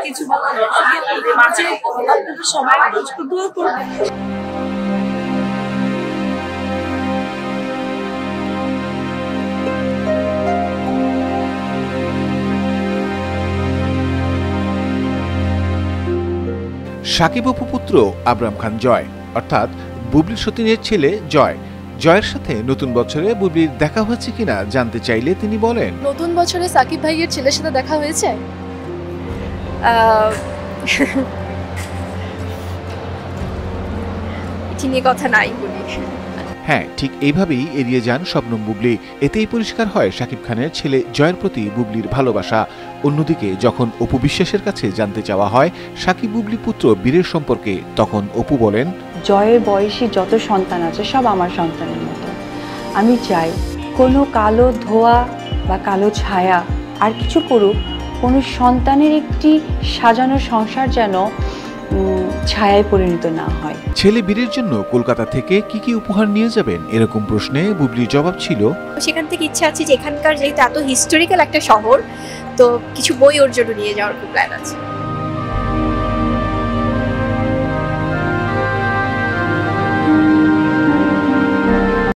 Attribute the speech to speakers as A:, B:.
A: কিছু মাঝে সবাই দোয়া করবে।
B: সাকিব অপু পুত্র আবরাম খান জয় অর্থাৎ বুবলির সতীনের ছেলে জয়। জয়ের সাথে নতুন বছরে বুবলির দেখা হয়েছে কিনা জানতে চাইলে তিনি বলেন,
C: নতুন বছরে সাকিব ভাইয়ের ছেলের সাথে দেখা হয়েছে? এটি নিয়ে কথা নাই বলি।
B: হ্যাঁ, ঠিক এইভাবেই এড়িয়ে যান শবনম বুবলি। এতেই পরিষ্কার হয় সাকিব খানের ছেলে জয়ের প্রতি বুবলির ভালোবাসা। অন্যদিকে যখন অপু বিশ্বাসের কাছে জানতে চাওয়া হয় সাকিব বুবলি পুত্র বীরের সম্পর্কে, তখন অপু বলেন,
D: জয়ের বয়সী যত সন্তান আছে সব আমার সন্তানের মতো। আমি চাই কোনো কালো ধোয়া বা কালো ছায়া আর কিছু করুক, কোনো সন্তানের একটি সাজানো সংসার যেন ছায়ায় পরিণত না হয়।
B: ছেলে বীরের জন্য কলকাতা থেকে কি কি উপহার নিয়ে যাবেন এরকম প্রশ্নে বুবলির জবাব ছিল,
E: সেখান থেকে ইচ্ছা আছে যে এখানকার যেহেতু এত হিস্টোরিক্যাল একটা শহর, তো কিছু বই ওর জন্য নিয়ে যাওয়ার খুব প্ল্যান আছে।